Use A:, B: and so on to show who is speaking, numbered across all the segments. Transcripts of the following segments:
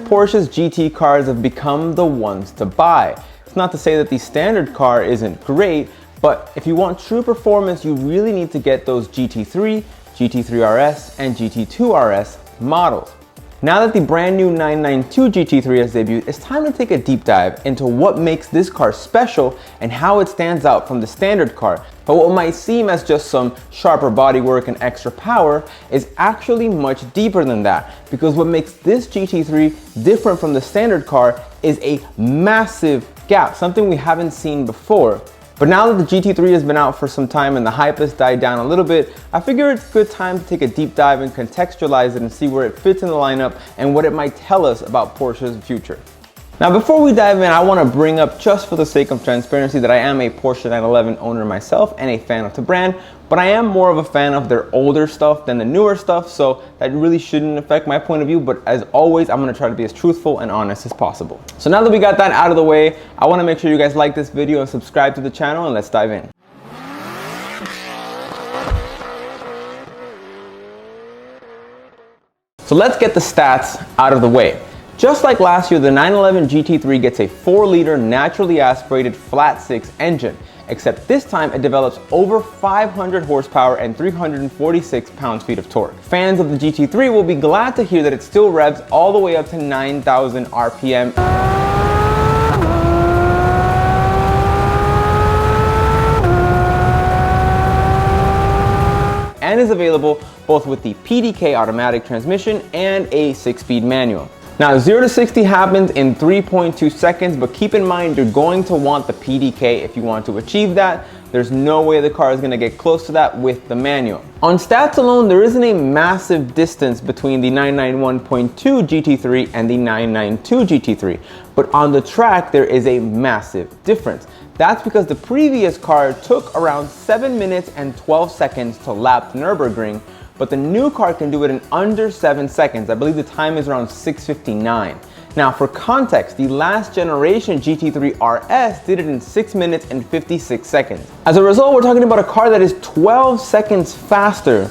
A: Porsche's GT cars have become the ones to buy. It's not to say that the standard car isn't great, but if you want true performance, you really need to get those GT3, GT3 RS, and GT2 RS models. Now that the brand new 992 GT3 has debuted, it's time to take a deep dive into what makes this car special and how it stands out from the standard car. But what might seem as just some sharper bodywork and extra power is actually much deeper than that, because what makes this GT3 different from the standard car is a massive gap, something we haven't seen before. But now that the GT3 has been out for some time and the hype has died down a little bit, I figure it's a good time to take a deep dive and contextualize it and see where it fits in the lineup and what it might tell us about Porsche's future. Now before we dive in, I want to bring up, just for the sake of transparency, that I am a Porsche 911 owner myself and a fan of the brand, but I am more of a fan of their older stuff than the newer stuff, so that really shouldn't affect my point of view. But as always, I'm going to try to be as truthful and honest as possible. So now that we got that out of the way, I want to make sure you guys like this video and subscribe to the channel, and let's dive in. So let's get the stats out of the way. Just like last year, the 911 GT3 gets a 4-liter naturally aspirated flat-6 engine, except this time it develops over 500 horsepower and 346 pounds-feet of torque. Fans of the GT3 will be glad to hear that it still revs all the way up to 9,000 RPM. And is available both with the PDK automatic transmission and a 6-speed manual. Now 0 to 60 happens in 3.2 seconds, but keep in mind you're going to want the PDK if you want to achieve that. There's no way the car is going to get close to that with the manual. On stats alone, there isn't a massive distance between the 991.2 GT3 and the 992 GT3, but on the track there is a massive difference. That's because the previous car took around 7 minutes and 12 seconds to lap the Nürburgring, but the new car can do it in under 7 seconds. I believe the time is around 6:59. Now for context, the last generation GT3 RS did it in 6 minutes and 56 seconds. As a result, we're talking about a car that is 12 seconds faster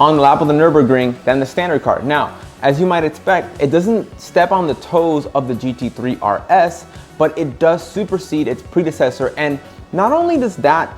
A: on the lap of the Nürburgring than the standard car. Now, as you might expect, it doesn't step on the toes of the GT3 RS, but it does supersede its predecessor. And not only does that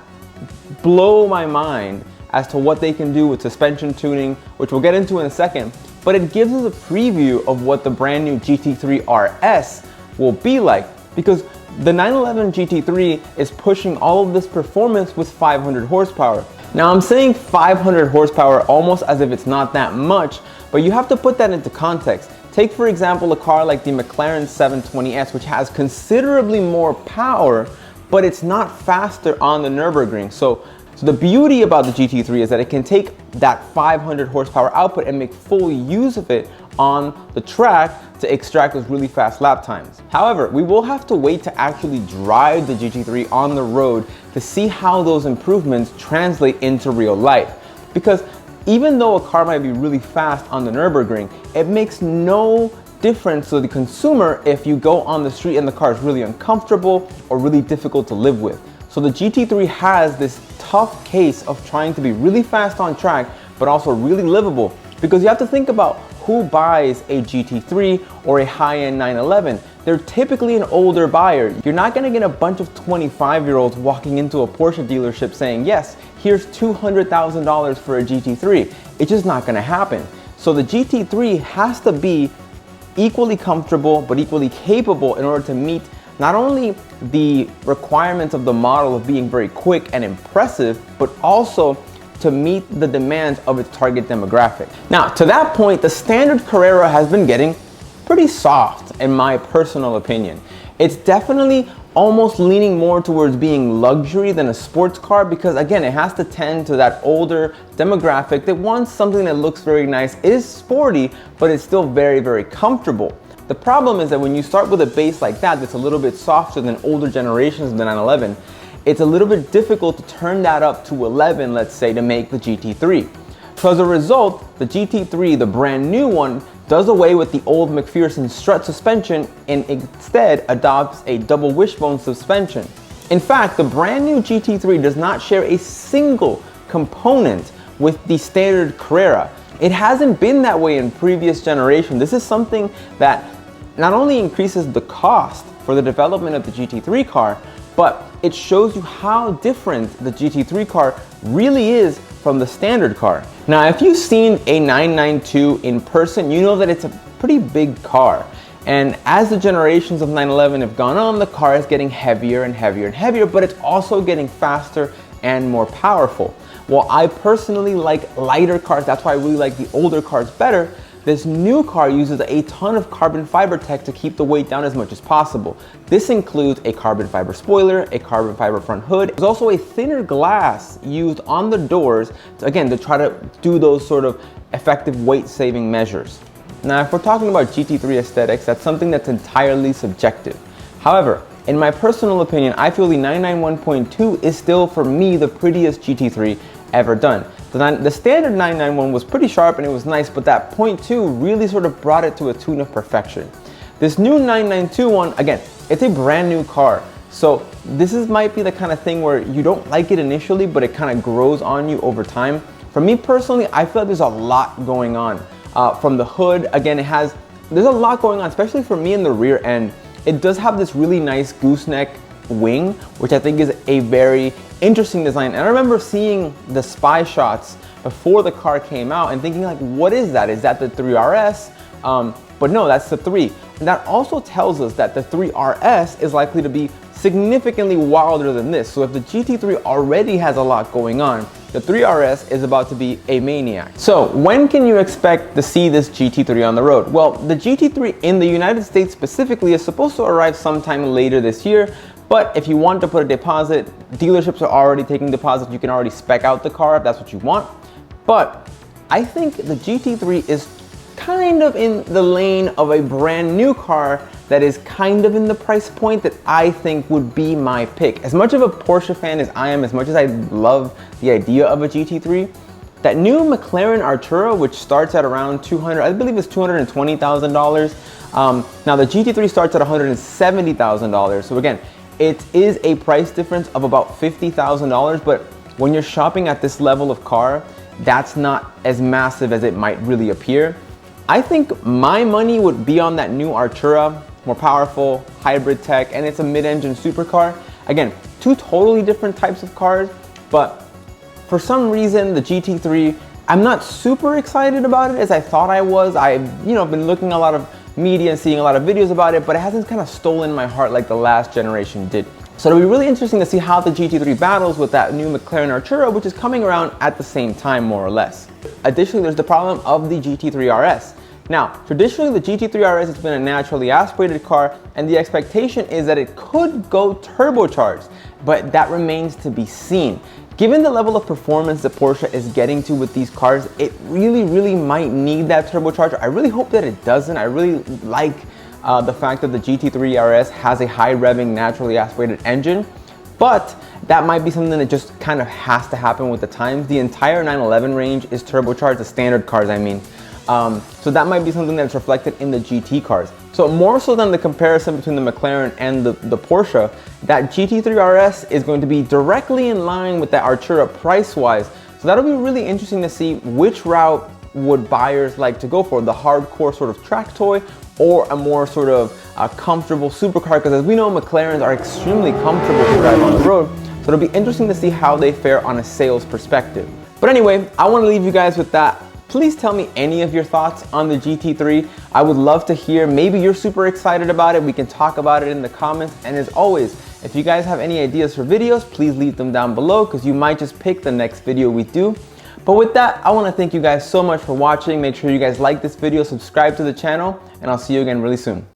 A: blow my mind as to what they can do with suspension tuning, which we'll get into in a second, but it gives us a preview of what the brand new GT3 RS will be like, because the 911 GT3 is pushing all of this performance with 500 horsepower. Now I'm saying 500 horsepower almost as if it's not that much, but you have to put that into context. Take for example a car like the McLaren 720S, which has considerably more power, but it's not faster on the Nürburgring. So the beauty about the GT3 is that it can take that 500 horsepower output and make full use of it on the track to extract those really fast lap times. However, we will have to wait to actually drive the GT3 on the road to see how those improvements translate into real life. Because even though a car might be really fast on the Nürburgring, it makes no difference to the consumer if you go on the street and the car is really uncomfortable or really difficult to live with. So the GT3 has this tough case of trying to be really fast on track, but also really livable, because you have to think about who buys a GT3 or a high-end 911. They're typically an older buyer. You're not gonna get a bunch of 25-year-olds walking into a Porsche dealership saying, yes, here's $200,000 for a GT3. It's just not gonna happen. So the GT3 has to be equally comfortable, but equally capable in order to meet not only the requirements of the model of being very quick and impressive, but also to meet the demands of its target demographic. Now, to that point, the standard Carrera has been getting pretty soft, in my personal opinion. It's definitely almost leaning more towards being luxury than a sports car, because again, it has to tend to that older demographic that wants something that looks very nice, is sporty, but it's still very, very comfortable. The problem is that when you start with a base like that, that's a little bit softer than older generations of the 911, it's a little bit difficult to turn that up to 11, let's say, to make the GT3. So as a result, the GT3, the brand new one, does away with the old McPherson strut suspension and instead adopts a double wishbone suspension. In fact, the brand new GT3 does not share a single component with the standard Carrera. It hasn't been that way in previous generations. This is something that not only increases the cost for the development of the GT3 car, but it shows you how different the GT3 car really is from the standard car. Now, if you've seen a 992 in person, you know that it's a pretty big car. And as the generations of 911 have gone on, the car is getting heavier and heavier and heavier, but it's also getting faster and more powerful. While I personally like lighter cars, that's why I really like the older cars better, this new car uses a ton of carbon fiber tech to keep the weight down as much as possible. This includes a carbon fiber spoiler, a carbon fiber front hood. There's also a thinner glass used on the doors, to try to do those sort of effective weight saving measures. Now, if we're talking about GT3 aesthetics, that's something that's entirely subjective. However, in my personal opinion, I feel the 991.2 is still, for me, the prettiest GT3 ever done. The standard 991 was pretty sharp and it was nice, but that .2 really sort of brought it to a tune of perfection. This new 992 one, again, it's a brand new car. So might be the kind of thing where you don't like it initially, but it kind of grows on you over time. For me personally, I feel like there's a lot going on. From the hood, again, there's a lot going on, especially for me in the rear end. It does have this really nice gooseneck wing, which I think is a very interesting design. And I remember seeing the spy shots before the car came out and thinking like, what is that? Is that the 3RS? But no, that's the 3. And that also tells us that the 3RS is likely to be significantly wilder than this. So if the GT3 already has a lot going on, the 3RS is about to be a maniac. So when can you expect to see this GT3 on the road? Well, the GT3 in the United States specifically is supposed to arrive sometime later this year. But if you want to put a deposit, dealerships are already taking deposits. You can already spec out the car if that's what you want. But I think the GT3 is kind of in the lane of a brand new car that is kind of in the price point that I think would be my pick. As much of a Porsche fan as I am, as much as I love the idea of a GT3, that new McLaren Artura, which starts at around I believe it's $220,000. Now the GT3 starts at $170,000. So again, it is a price difference of about $50,000, but when you're shopping at this level of car, that's not as massive as it might really appear. I think my money would be on that new Artura, more powerful, hybrid tech, and it's a mid-engine supercar. Again, two totally different types of cars, but for some reason, the GT3, I'm not super excited about it as I thought I was. I've been looking at a lot of media and seeing a lot of videos about it, but it hasn't kind of stolen my heart like the last generation did. So it'll be really interesting to see how the GT3 battles with that new McLaren Artura, which is coming around at the same time, more or less. Additionally, there's the problem of the GT3 RS. Now, traditionally, the GT3 RS has been a naturally aspirated car, and the expectation is that it could go turbocharged, but that remains to be seen. Given the level of performance that Porsche is getting to with these cars, it really might need that turbocharger. I really hope that it doesn't. I really like the fact that the GT3 RS has a high revving, naturally aspirated engine, but that might be something that just kind of has to happen with the times. The entire 911 range is turbocharged, the standard cars, I mean. So that might be something that's reflected in the GT cars. So more so than the comparison between the McLaren and the Porsche, that GT3 RS is going to be directly in line with that Artura price-wise. So that'll be really interesting to see which route would buyers like to go for, the hardcore sort of track toy or a more sort of comfortable supercar, because as we know, McLarens are extremely comfortable to drive on the road. So it'll be interesting to see how they fare on a sales perspective. But anyway, I want to leave you guys with that. Please tell me any of your thoughts on the GT3. I would love to hear. Maybe you're super excited about it. We can talk about it in the comments. And as always, if you guys have any ideas for videos, please leave them down below because you might just pick the next video we do. But with that, I want to thank you guys so much for watching. Make sure you guys like this video, subscribe to the channel, and I'll see you again really soon.